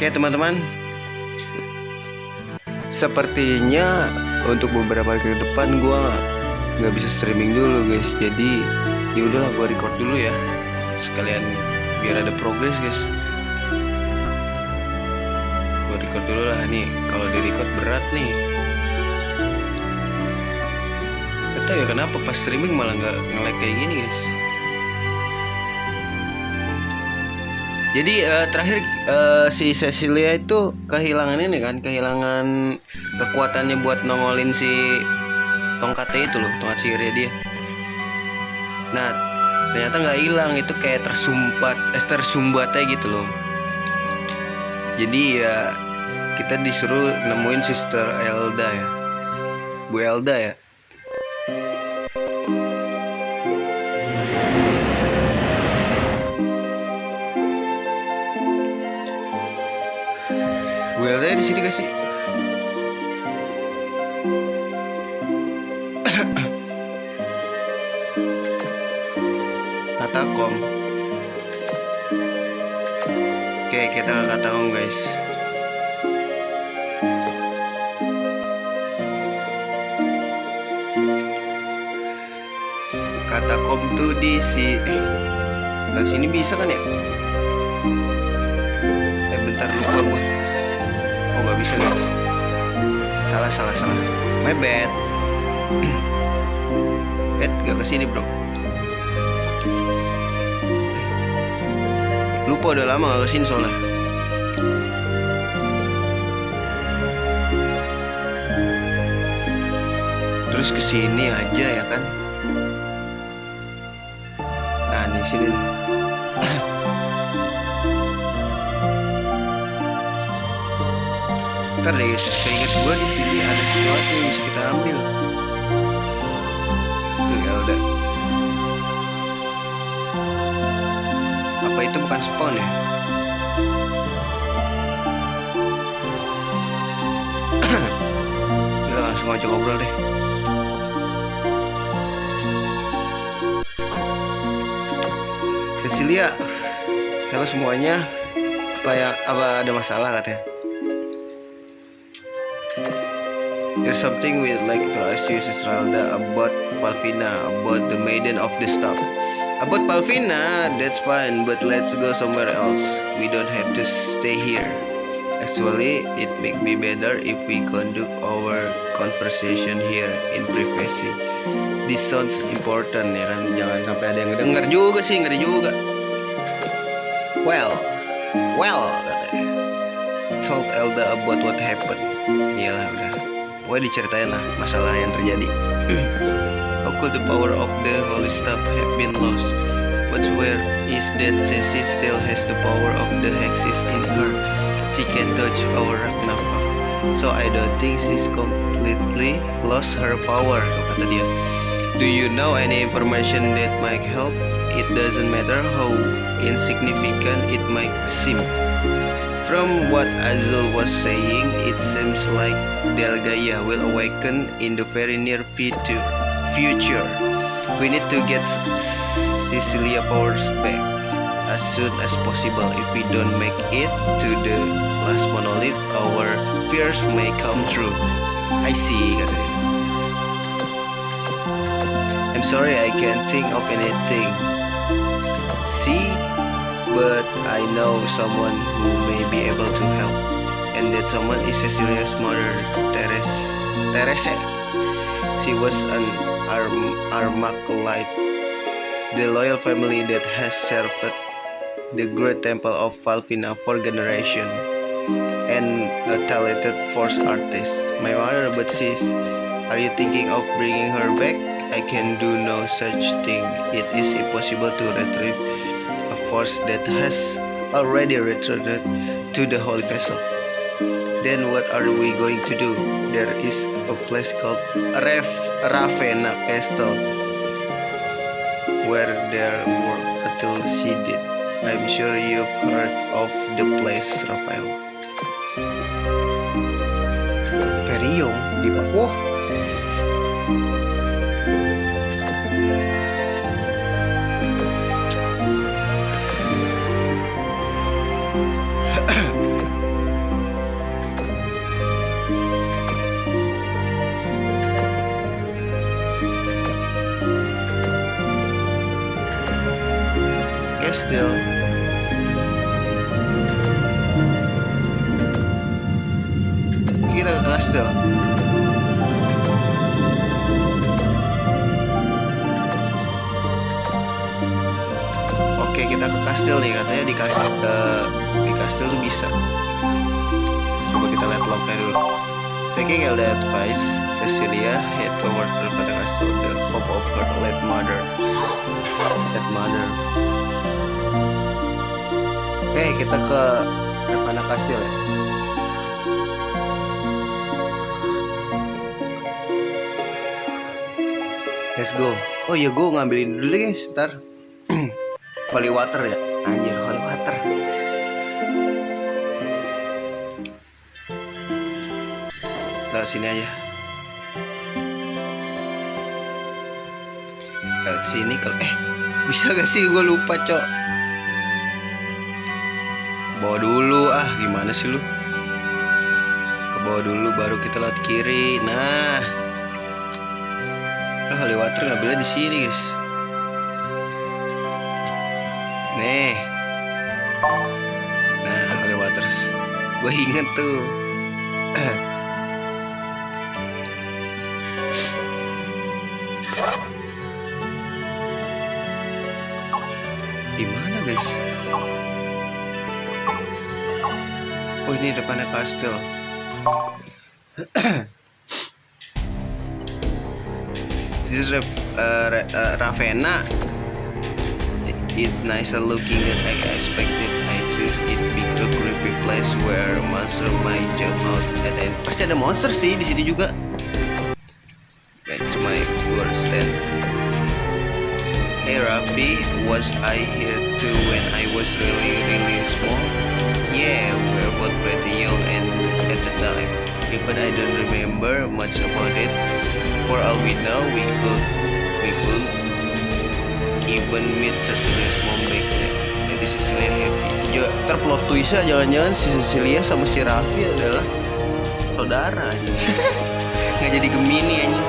Oke teman-teman, sepertinya untuk beberapa hari ke depan gue nggak bisa streaming dulu guys. Jadi ya udahlah, gue record dulu ya, sekalian biar ada progres guys. Gue record dulu lah nih. Kalau di record berat nih. Gak tau ya kenapa pas streaming malah nggak nge-lag kayak gini guys. Jadi terakhir si Cecilia itu kehilangan ini kan, kehilangan kekuatannya buat nongolin si tongkatnya itu loh, tongkat sihirnya dia. Nah ternyata nggak hilang, itu kayak tersumbat aja gitu loh. Jadi ya kita disuruh nemuin Sister Elda ya, Bu Elda ya. Bu Elda di sini gak sih? Katakom. Oke, kita ke Katakom guys. Katakom tuh di sini bisa kan ya? Bentar lupa gue. Oh nggak bisa guys. Salah. My bad. Gak kesini bro. Lupa, udah lama gak kesini soalnya. Terus kesini aja ya kan. Nah di sini nih. Ntar deh guys, keinget gue di sini ada sesuatu yang bisa kita ambil. Tuh Elda. Apa itu bukan spawn ya? Udah langsung aja ngobrol deh. Cecilia, halo semuanya. Apa ada masalah katanya? There's something we'd like to ask you, Sister Elda, about Palfina, about the Maiden of the Staff. About Palfina, that's fine, but let's go somewhere else. We don't have to stay here. Actually, it may be better if we conduct our conversation here in privacy. This sounds important ya kan, jangan sampai ada yang denger juga sih, ngeri juga. Well, katanya. Told Elda about what happened. Iyalah udah. Pokoknya diceritain lah masalah yang terjadi. How could the power of the holy staff have been lost? What's where is that Ceci still has the power of the hexes in her? She can touch our Ragnapa. So I don't think she's completely lost her power, kata dia. Do you know any information that might help? It doesn't matter how insignificant it might seem. From what Azul was saying, it seems like Delgaya will awaken in the very near future. We need to get Cecilia powers back as soon as possible. If we don't make it to the last monolith, our fears may come true. I see, katanya. I'm sorry, I can't think of anything. See? But I know someone who may be able to help, and that someone is Cecilia's mother, Teresa. She was an Armalite, the loyal family that has served the great temple of Palfina for generations, and a talented force artist. My mother, but sis, are you thinking of bringing her back? I can do no such thing. It is impossible to retrieve force that has already returned to the holy vessel. Then what are we going to do? There is a place called Ravenna Castle where there were until she did. I'm sure you've heard of the place, Raphael. Ferio di Papua. kastil. Kita ke kastil. Oke, kita ke kastil nih. Katanya di kastil tuh bisa. Coba kita lihat lognya dulu. Taking all the advice, Cecilia head toward the castle, the hope of her late mother. Oke, kita ke Repana Kastil ya. Let's go. Oh iya, gue ngambilin dulu guys, ntar. Holy water ya, anjir, holy water. Lewat sini aja. Lewat sini kalau bisa gak sih, gue lupa cok. Ke bawah dulu, gimana sih lu? Ke bawah dulu baru kita lewat kiri. Nah, holy water ngambilnya di sini guys. Nih. Nah, holy water. Gue inget tuh. Di mana guys? Oh, ini depannya kastil. This is Ravenna. It's nicer looking than I expected. I took it big to creepy place where monster might jump out at any. Pasti ada monster sih di sini juga. Makes my poor stand. Hey Raffi, was I here too when I was really small? Yeah, we were both pretty young and at the time. Even I don't remember much about it. For all we know, we could even meet Cecilia's mom back then. Jadi Cecilia happy. Terplot twistnya jangan-jangan si Cecilia sama si Raffi adalah saudara. Nggak jadi Gemini anjing.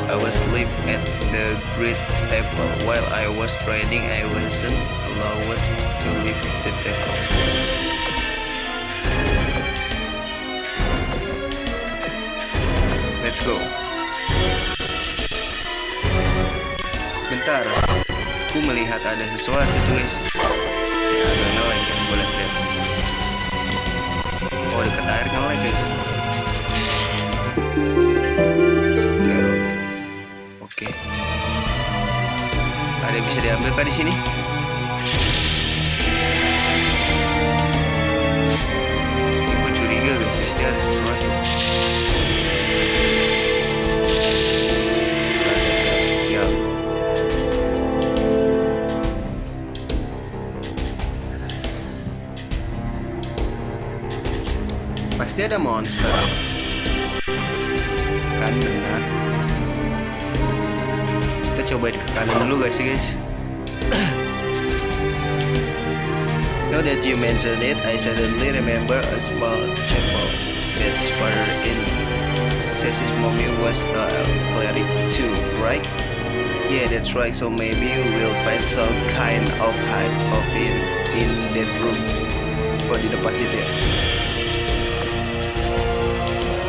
I was asleep at the great table. While I was trading, I wasn't allowed to leave the table. Let's go. Bentar, aku melihat ada sesuatu tuh guys. Ya, ada ngelek kan, boleh lihat. Oh, dekat air ngelek guys. Oke. Ada yang bisa diambil kan di sini? Gue curiga guys, di sini ada sesuatu. Ya. Pasti ada monster. Kan benar. Kita cobain ke kanan dulu guys. Now that you mention it, I suddenly remember a small chapel that's further in. Ceci's mommy was a cleric too, right? Yeah, that's right. So maybe we'll find some kind of hide of it in that room. Oh, di depan situ ya.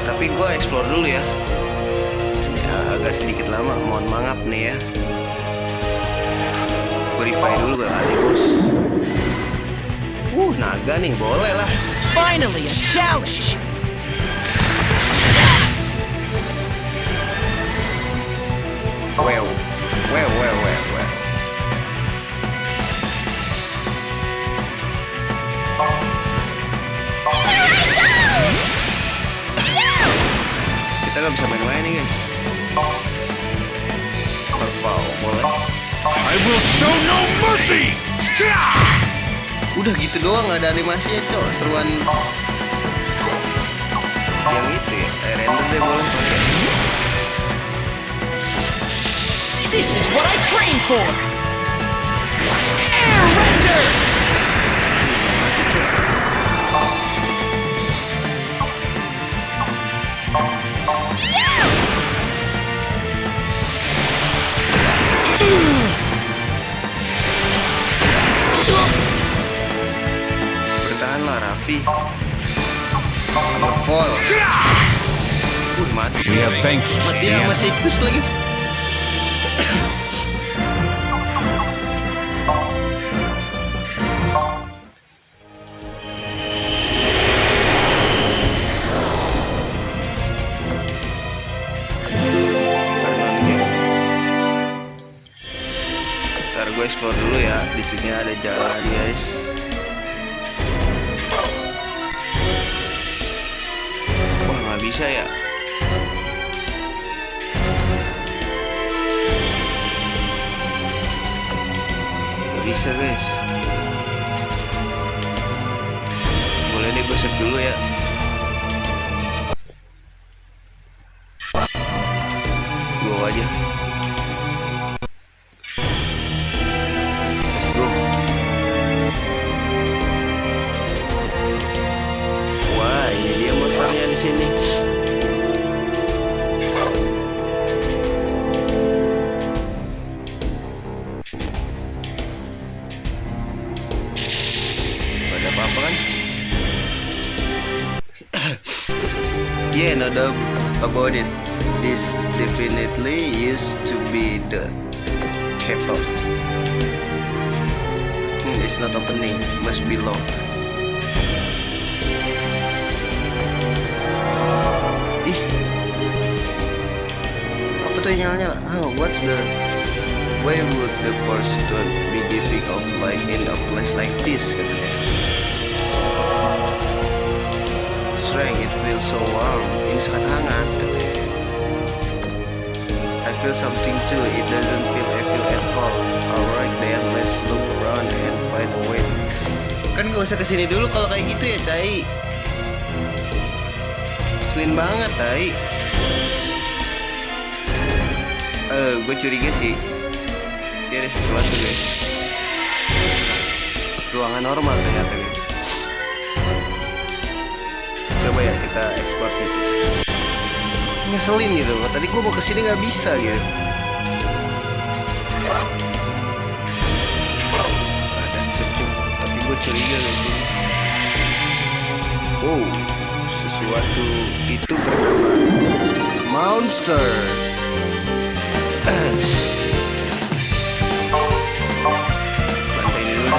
Tapi gue explore dulu ya. Agak sedikit lama, mohon maaf nih ya. Verify dulu kali bos. Naga nih, boleh lah. Finally a challenge. Well. Kita nggak bisa main-main nih guys. Perfal, boleh. I will show no mercy. Udah gitu doang, nggak ada animasinya cok. Seruan yang itu ya, render deh boleh. This is what I trained for. Air render. Mati cok. heavy. Hammer fall. Mati. We have vanquished Mati the sama enemy. Cyclus lagi. Ntar gue explore dulu ya. Di sini ada jalan, guys. Wah, nggak bisa ya. Nggak bisa, guys. Boleh nih, gue save dulu ya. Go aja. Let's go. Wah, ini dia monsternya di sini. Ada apa-apa kan? Yeah, no doubt about it. This definitely used to be the capital. It's not opening. Must be locked. Ih, apa tuh yang nyala? Oh, what's the? Why would the force stone be giving off light in a place like this? Katanya. Strength, it feels so warm. Ini sangat hangat, katanya. I feel something too. It doesn't feel evil at all. Alright then, let's look around and find a way. Kan gak usah kesini dulu kalau kayak gitu ya, Cai. Selin banget, Tai. Gue curiga sih. Dia ada sesuatu, guys. Ruangan normal ternyata, guys. Coba ya kita explore situ. Ngeselin gitu. Tadi gue mau kesini nggak bisa gitu. Ada cucu, tapi gue curiga guys ini. Wow, sesuatu itu bernama monster. Lantai ini dulu.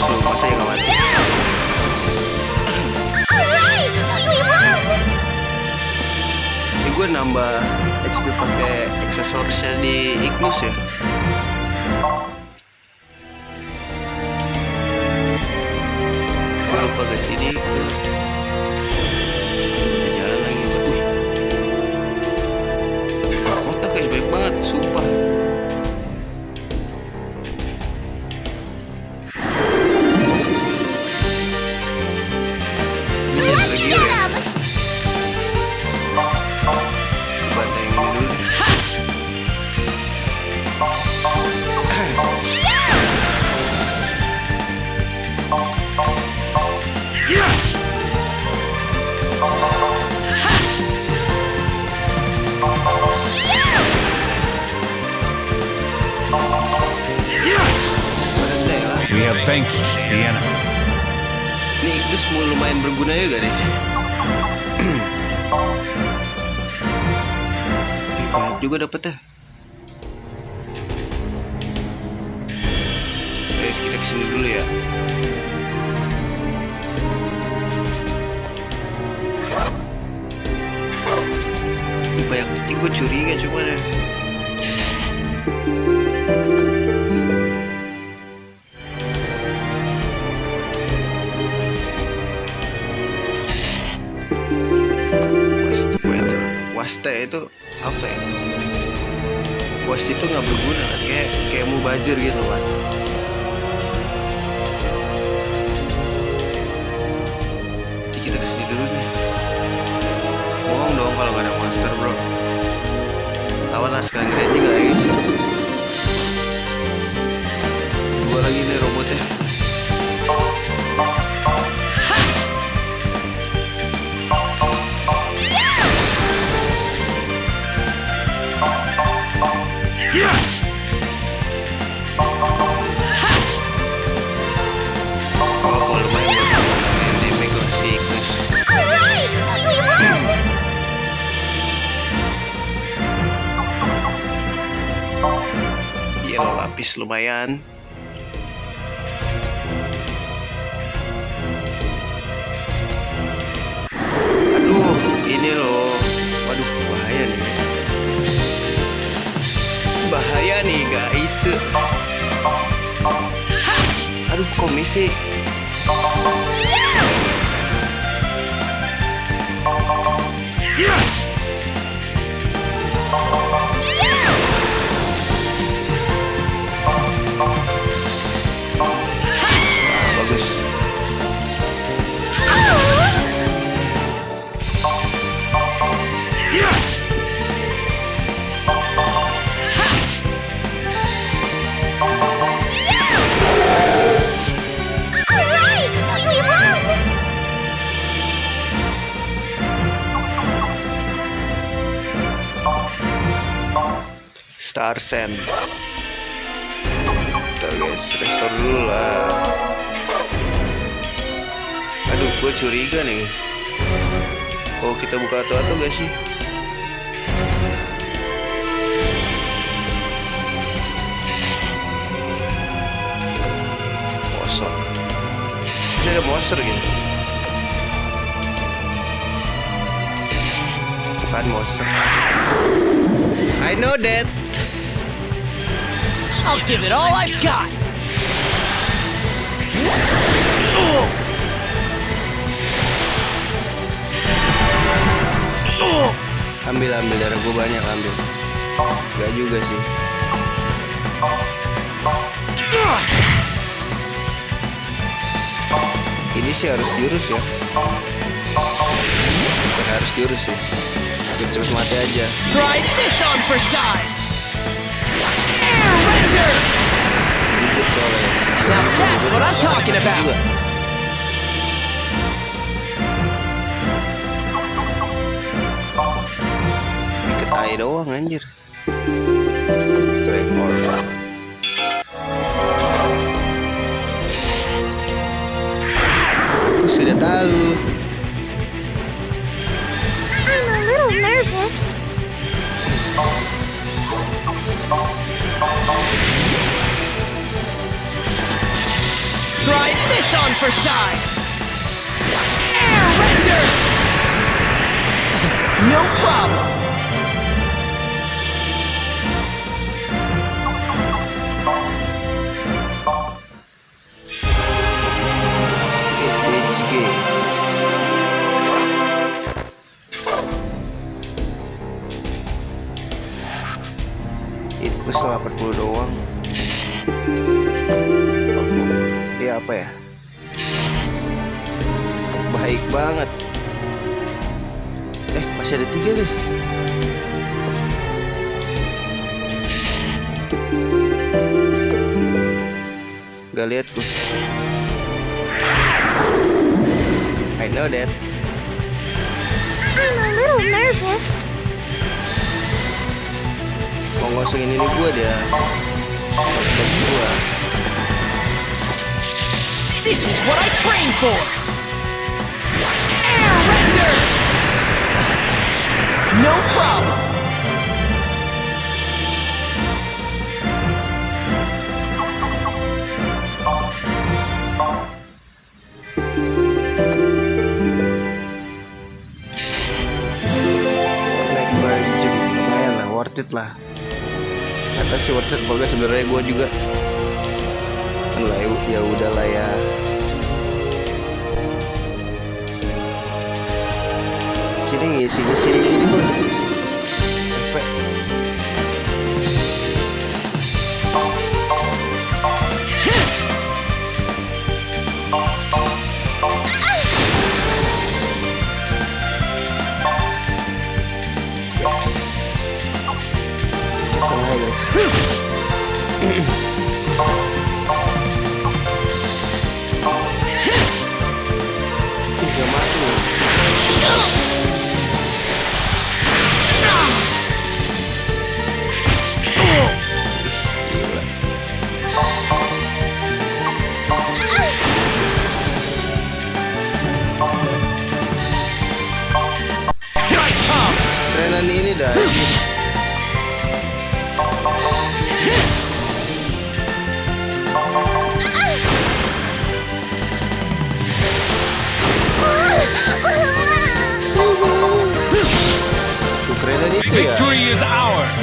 Loh, masa ya nggak mati? Alright, we won. Ini gue nambah XP pakai aksesorisnya di Ignus ya. Gue lupa guys, ini ke jalan lagi. Wih, kotak guys, baik banget, sumpah. We have vanquished the enemy. Ini Ignus mau lumayan berguna juga deh. Banyak juga dapetnya. Guys, kita kesini dulu ya. Ini banyak titik, gue curiga cuman ya. Wasta itu apa ya? Was itu nggak berguna kan? Kayak mubazir gitu, was. Jadi kita kesini dulu deh. Bohong dong kalau nggak ada monster, bro. Tawan lah sekarang gede aja nggak guys? Dua lagi nih robotnya. guys, lumayan. Aduh, ini loh. Waduh, bahaya nih. Bahaya nih guys. Aduh, komisi. Bagus. Alright! We won! Star Sand. Bentar guys, restore dulu lah. Aduh, gue curiga nih. Oh, kita buka atu-atu gak sih? Kosong. Ini ada monster gitu. Bukan monster. I know that. I'll give it all I've got. Ambil darah gue banyak, ambil. Gak juga sih. Ini sih harus jurus ya. Bukan harus jurus sih. Cepet mati aja. Try this on for size. Air render. Ribet soalnya. Now that's what I'm talking about. Juga. Ikat air doang anjir. Straight forward. Aku sudah tahu. I'm a little nervous. Try this on for size. Air render. No problem. HG. Itu kesel 80 doang. Dia apa ya? Baik banget. Masih ada 3 guys. Gak lihat gue. I know that. I'm a little nervous. Mau ngosongin ini gue dia. Box gue. This is what I trained for. Air render. No problem. Fortnite Mobile Gym lumayan lah, worth it lah. Kata sih worth it banget sebenarnya, gue juga. Kan lah ya udahlah ya. Sini ngisi ini mah. Efek. Tengah guys. Gak mati loh. itu ya Victory is ours.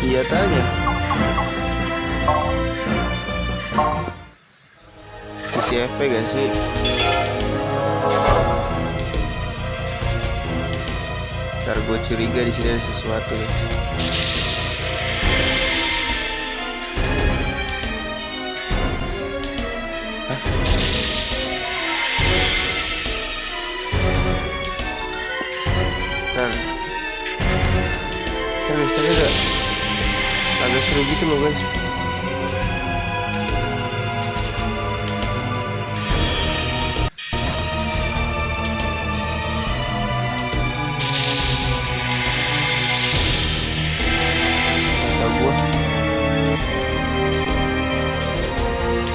senjatanya. Isi FP gak sih? Ntar gue curiga di sini ada sesuatu guys. Hah? Ntar guys, tadi agak seru gitu loh guys.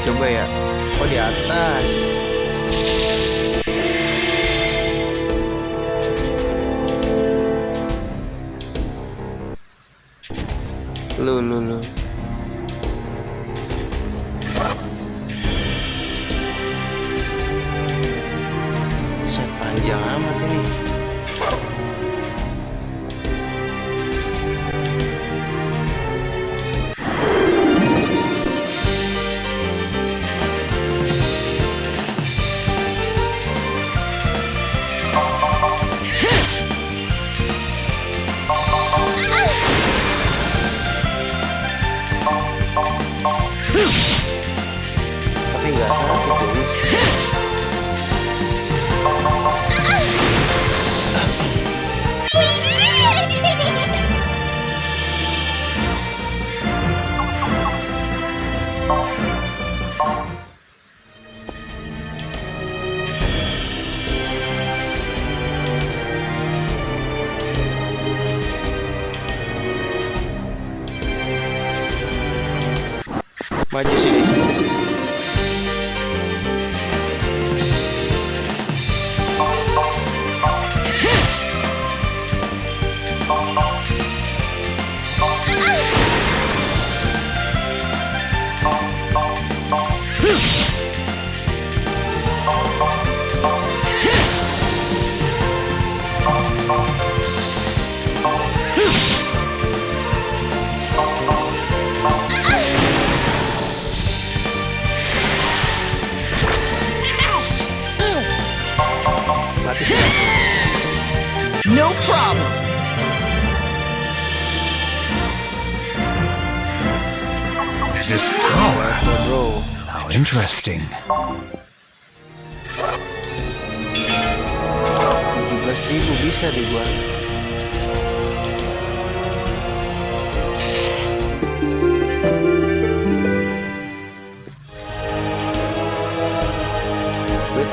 Coba ya. Oh, di atas. Lu. Set panjang amat ini. Tapi nggak sakit tuh guys. Maju sini. Mati sih. No problem. This power. Bro. How interesting. 17.000 bisa di gua. Wait.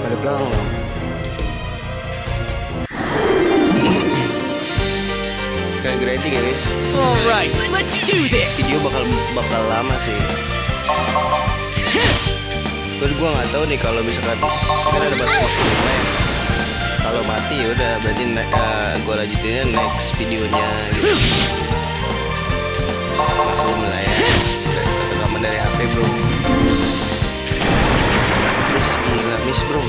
Ada belakang dong. Kayak grading ya guys. All right, let's do this. Video bakal lama sih. Terus gua nggak tahu nih kalau misalkan kan ada batas maksimalnya ya. Kalau mati ya udah berarti gua lanjutinnya next videonya gitu. Maklum lah ya. Rekaman dari HP bro. Miss gila miss bro.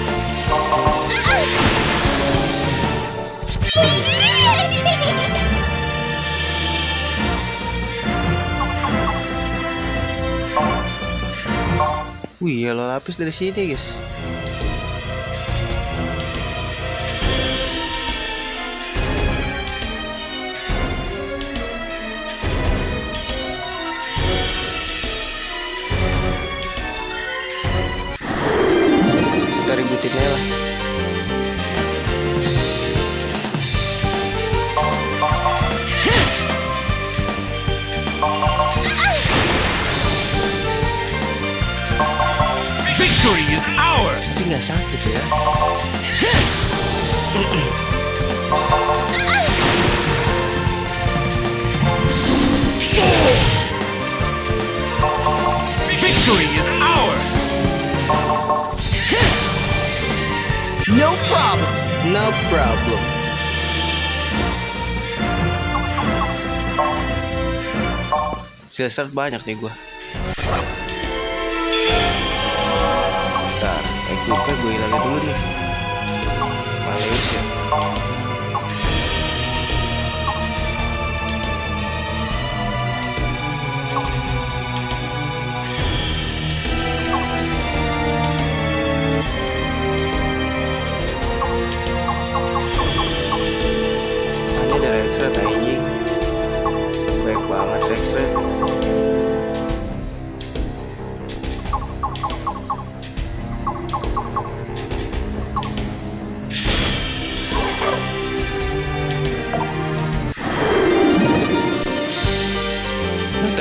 Wih, yellow lapis dari sini, guys. Kita ributin aja lah. Victory is ours. Tapi nggak sakit ya. Victory is ours. No problem. No problem. Skill start banyak nih gua. Bentar, equipnya gue hilangin dulu nih. Malaysia. Ini ada Rexred anjing. Baik banget Rexred.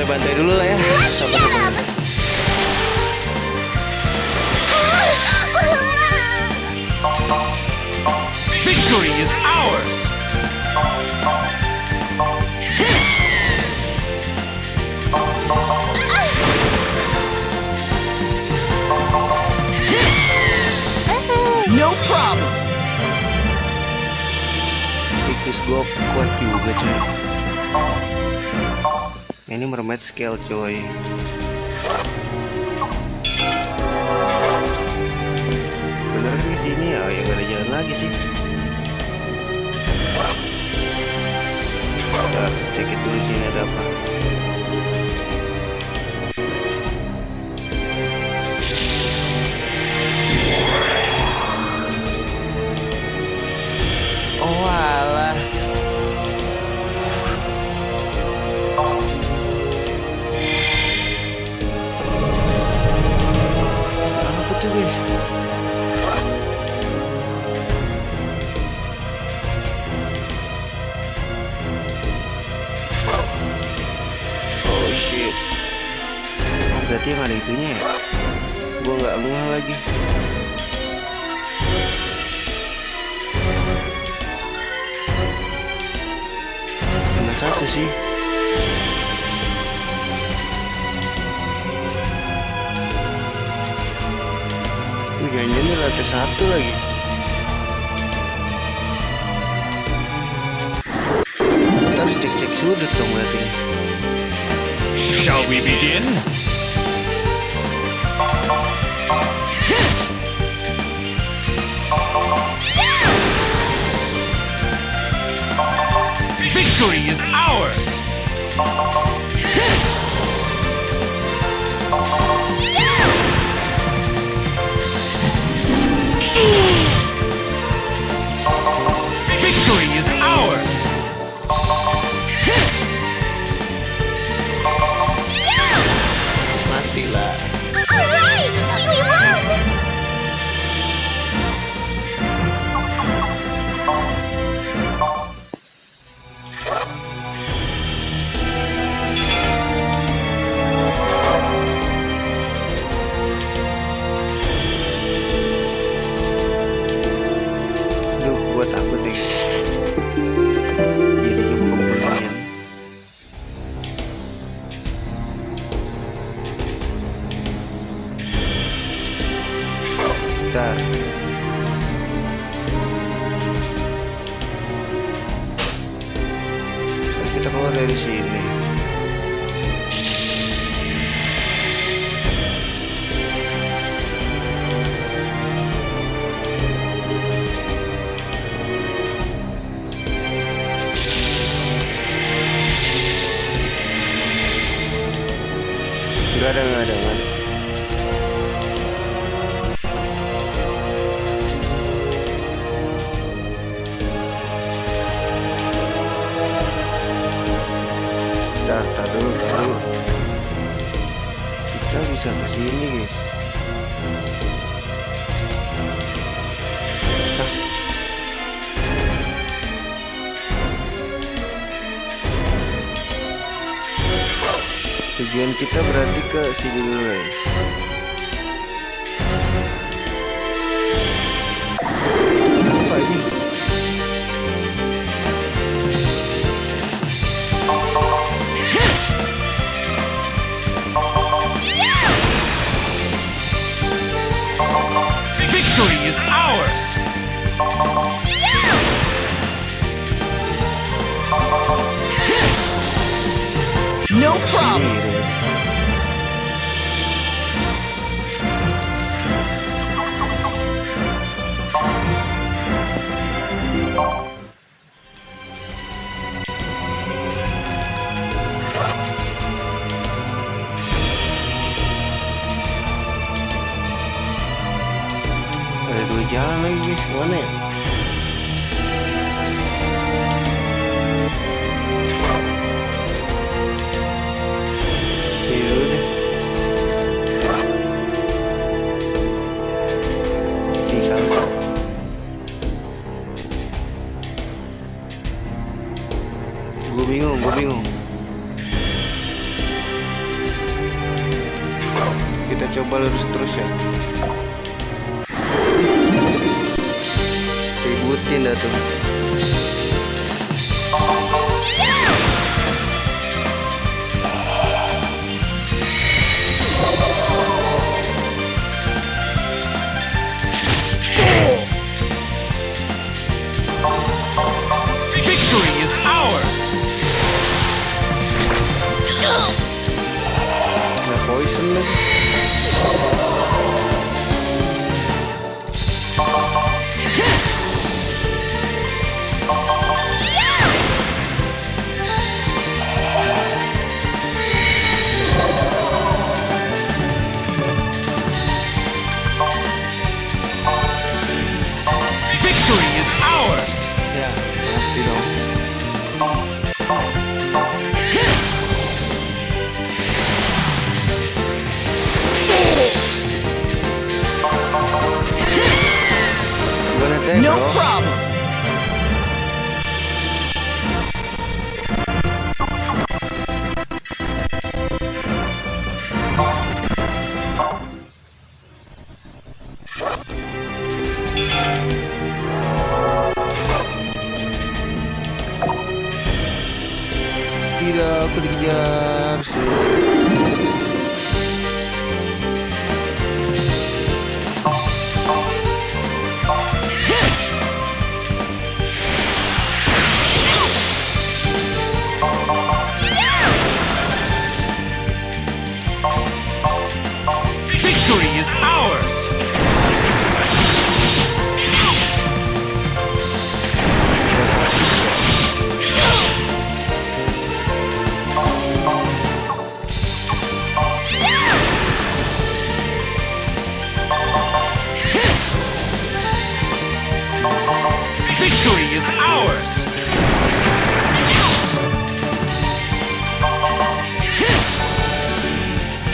Bantai dulu lah ya. Sampai ketemu. Victory is ours! No problem. Ikis gue kuat juga coy. Ini mermaid scale coy. Bener kan kesini ya? Oh ya gak ada jalan lagi sih. Bentar, cek dulu sini ada apa. Oh alah. Apa tuh guys? Oh shit. Oh, berarti yang ada itunya ya? Gua nggak ngeh lagi. Cuma satu sih. Jangan ini lantai satu lagi. Kita harus cek-cek sudut dong berarti. Shall we begin? Victory is ours! Victory is ours! Matilah. Alright! We won! Duh, gua takut deh. Jadinya bukan lumayan. Bentar. Kan kita keluar dari sini. Nggak ada. Tar dulu. Kita bisa ke sini, guys. Hah? Tujuan kita berarti ke sini dulu, guys. Apa ini? Victory is ours! No problem. Sini, guys. jalan lagi guys, kemana ya? Ya udah. Ini salto. Gue bingung. Kita coba lurus terus ya. Ributin dah tuh. Victory is ours. Kena poison lagi. Victory is ours. Ya, pasti dong. Gonna attack, No bro. problem. Tidak, aku dikejar sih. Victory is ours. Victory is ours.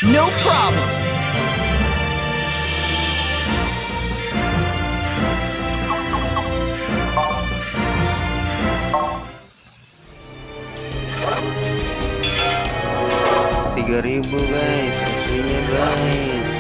No problem. Ribu guys, aslinya guys.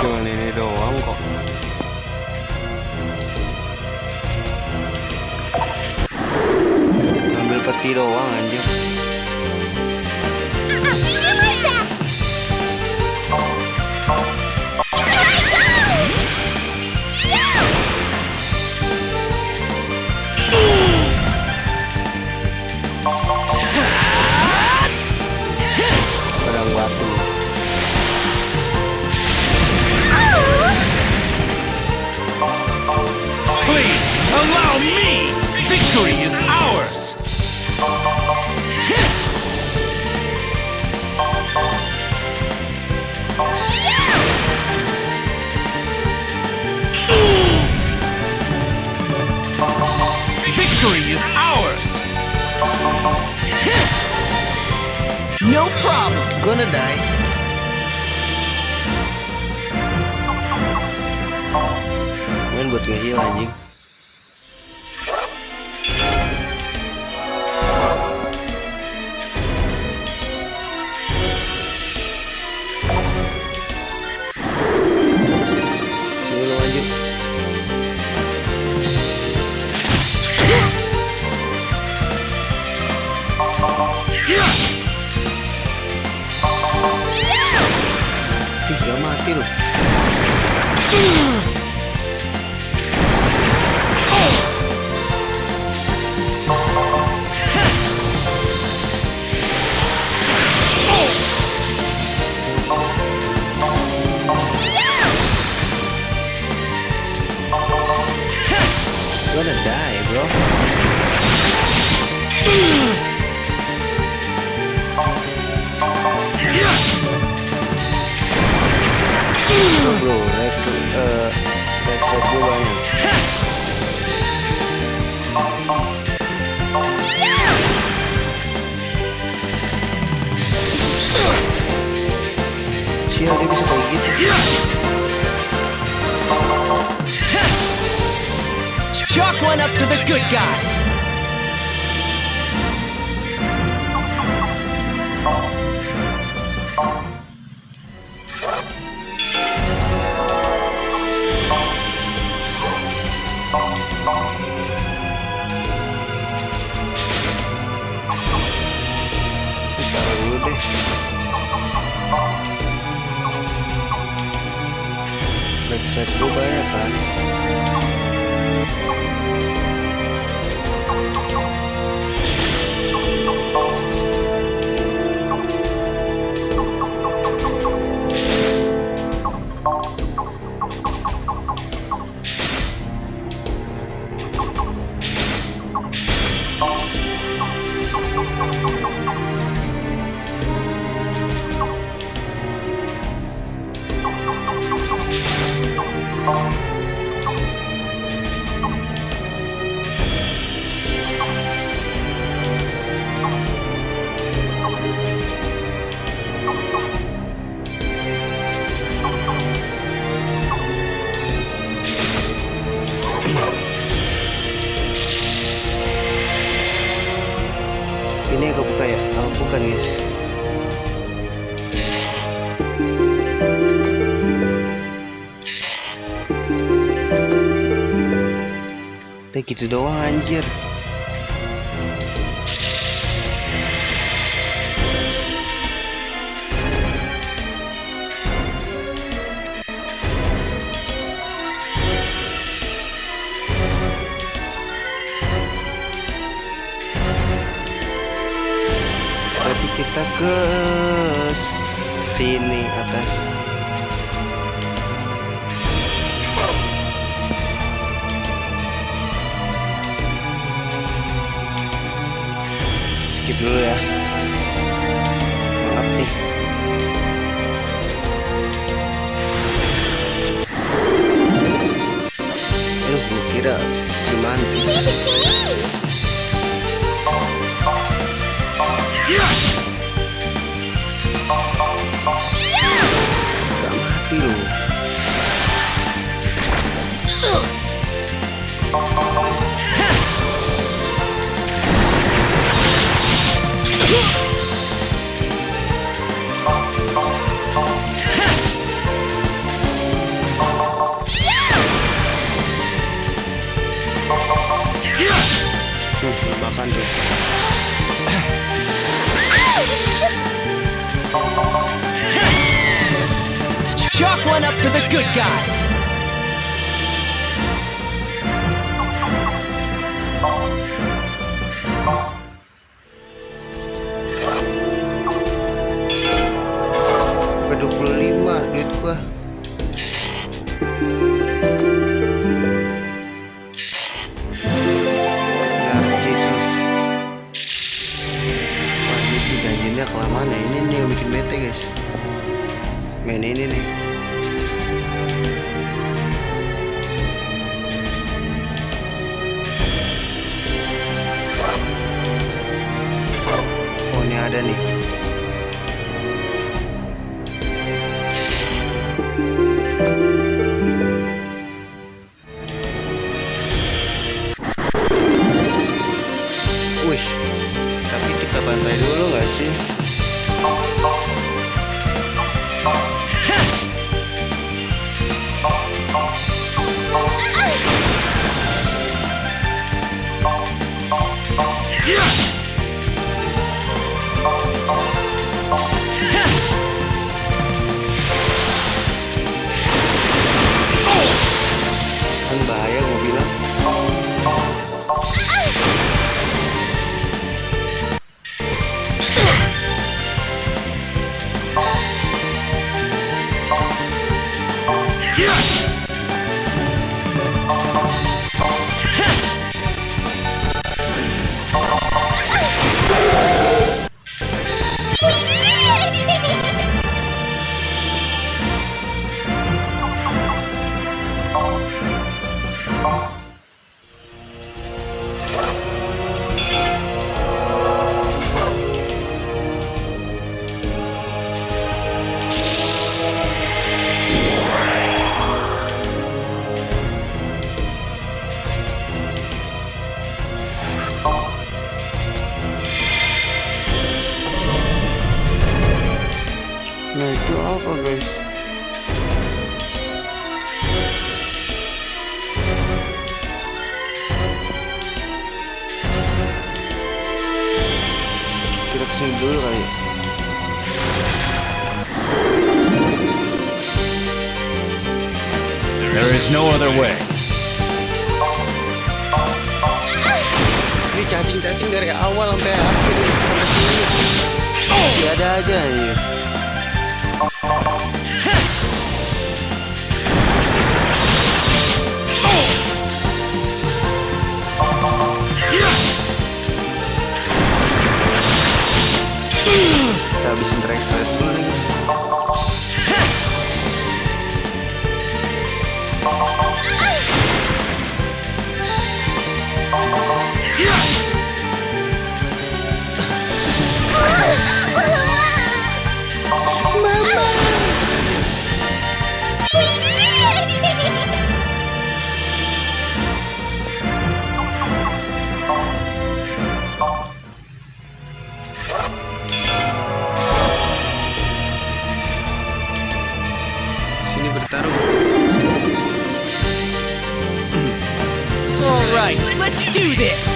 Cuman ini doang kok. Ambil peti doang anjir. I'll do my best. Here I go! Yeah! Pedang batu. Please allow me. Victory is ours. Victory is ours. No problem. Gonna die. Main buat nge-heal anjing. Sini lo lanjut. Ih, gak mati loh. Chalk one up for the good guys. Tahu deh. Backslide gue banyak kan. Ini yang kebuka ya? Oh, bukan guys. Tapi gitu doang anjir. Berarti kita ke sini atas. Skip dulu ya. Maaf nih. Aduh, gue kira si Mantis. Leave it to me! Gak mati loh. Makan tuh. Chalk one up for the good guys. Ke 25 duit gua. Narcissus. Wah, ini sih gajinya kelamaan ya. Ini nih yang bikin bete guys. Main ini nih. Oh, ini ada nih. Wih, tapi kita bantai dulu nggak sih? Kan bahaya gue bilang. Itu apa guys? Kita kesini dulu kali. There is no other way. Ini cacing-cacing dari awal sampai akhir sampai sini. Masih ada aja ya. Kita habisin track stress dulu nih guys. Sini bertarung. All right, let's do this.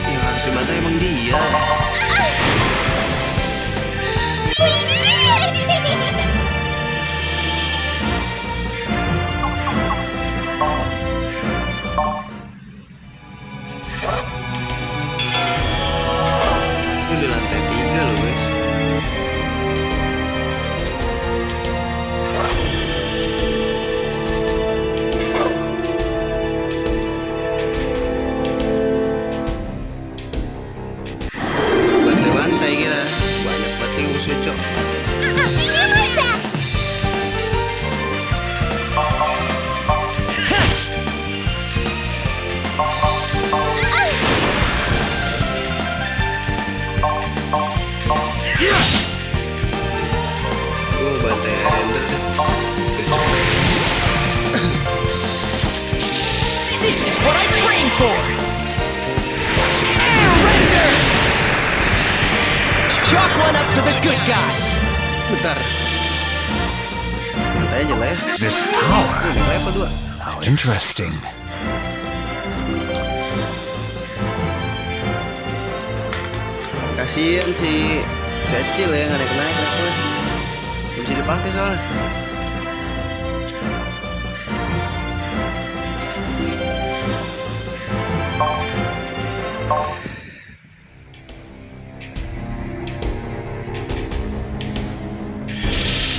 Yang harus dibantai emang dia. Ini di lantai 3 loh guys. Bantai-bantai kita. Banyak banget yang musuh cok. I'll do my best. Gue bantai render deh. Biar cepet. This is what I trained for. Air render. Chalk one up for the good guys. Bentar. Bantai aja lah ya. This power. Level 2. How interesting. Kasian si Cecil ya, nggak naik levelnya. Gak bisa dipakai soalnya.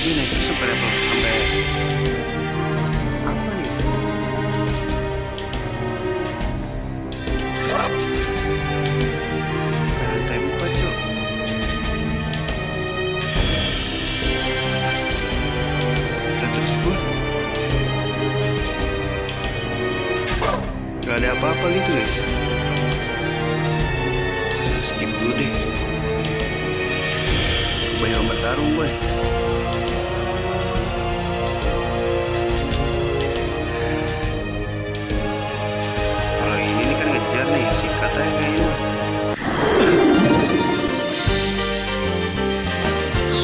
Ini naik terus sampai level sampai apa nih? Lantai 4 cok. Dan terus gua nggak ada apa-apa gitu guys. Skip dulu deh. Banyak bertarung boy. Kalau ini kan ngejar nih, sikat aja kayak ini mah.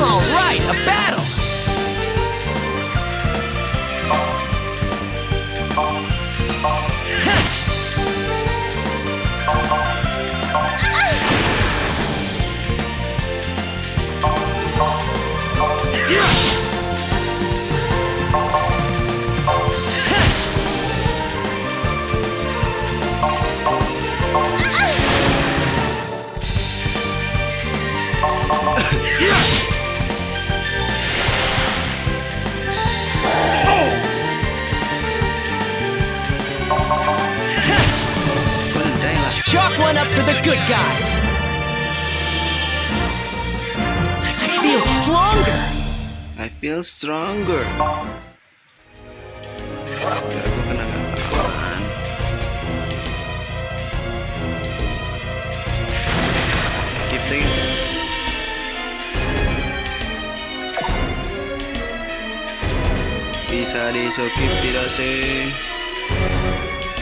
All right, a battle. one up for the good guys. I feel stronger. I feel stronger. Biar gue kena apaan? Keep lagi. Bisa disokip tidak sih?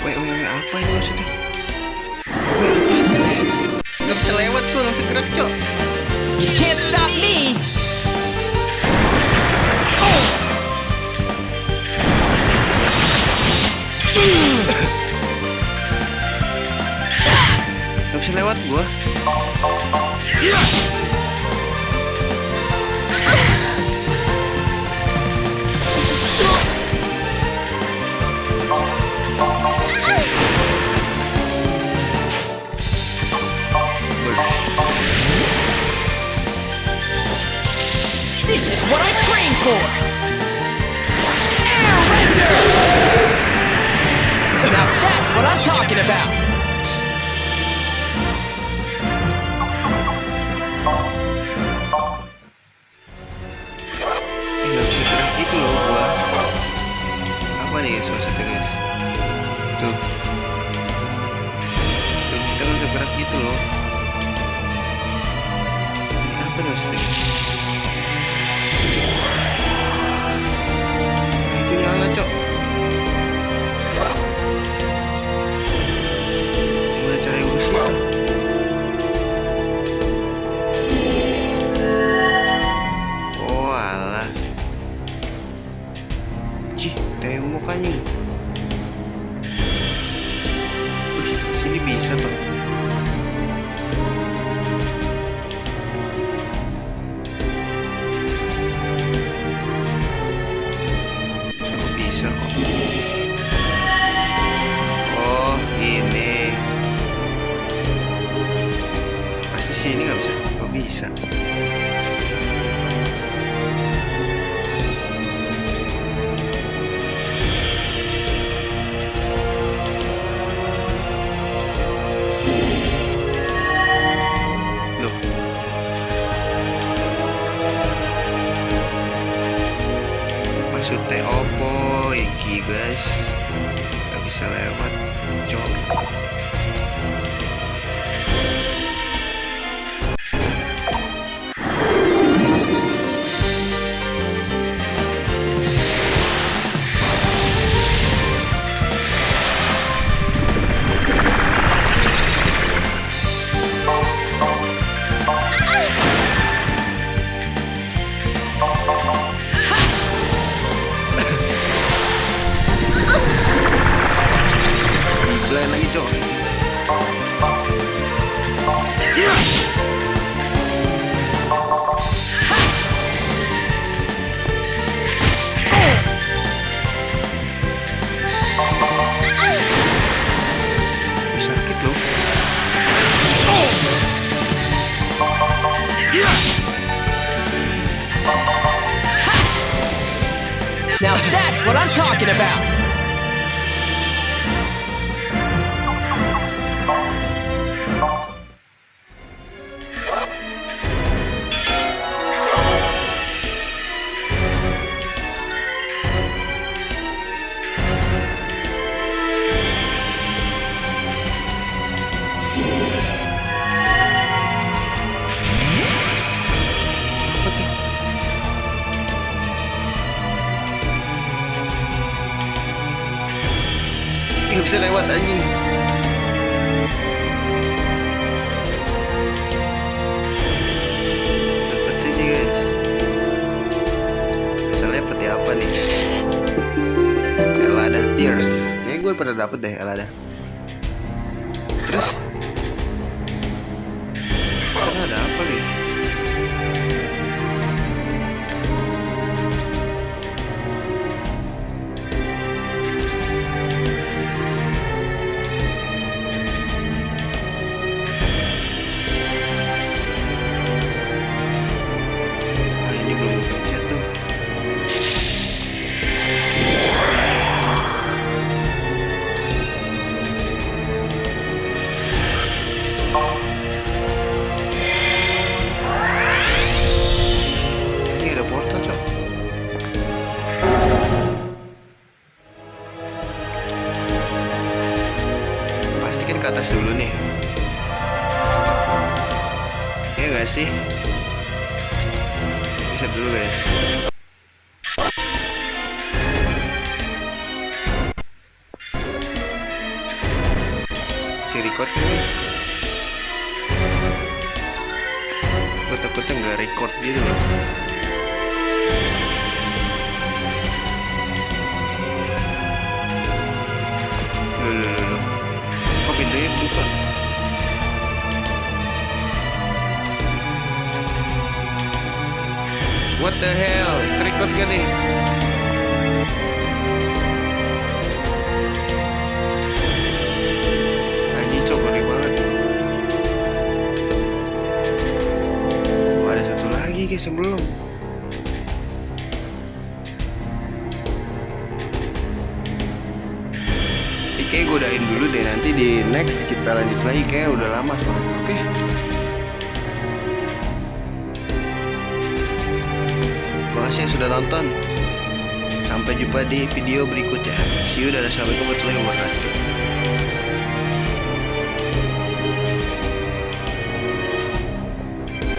Wait, apa ini maksudnya? Gak bisa lewat tuh, langsung gerak cok. You can't stop me. Gak bisa lewat gua. This is what I trained for. Air render. Now that's what I'm talking about. Gak bisa gerak gitu loh gua. Apa nih maksudnya guys? Tuh. Tuh, kita gak bisa gerak gitu loh. Ini apa nih maksudnya guys? Itu nyala cok. Gimana cara urus itu? Oh alah. Cih, tembok anjing. Wih, sini bisa tuh. Oh, bisa kok. Oh, ini. Pasti sini nggak bisa. Oh, bisa. Loh. Maksudnya opo iki guys? Gak bisa lewat cok. Belain lagi cok. Sakit loh. Now that's what I'm talking about. Gak bisa lewat anjing. Dapat ini guys. Misalnya seperti apa nih? Elada Tears. Kayaknya gue pernah dapet deh Elada. Terus karena ada apa nih? guys. Si record kan guys. Gue takutnya nggak record gitu loh. Loh. Kok pintunya buka? What the hell? Record gak nih? Anjing cok, gede banget. Oh, ada satu lagi guys yang belum. Kayak gue udahin dulu deh, nanti di next kita lanjut lagi, kayak udah lama soalnya. Oke. Makasih yang sudah nonton. Sampai jumpa di video berikutnya. See you dan assalamualaikum warahmatullahi wabarakatuh.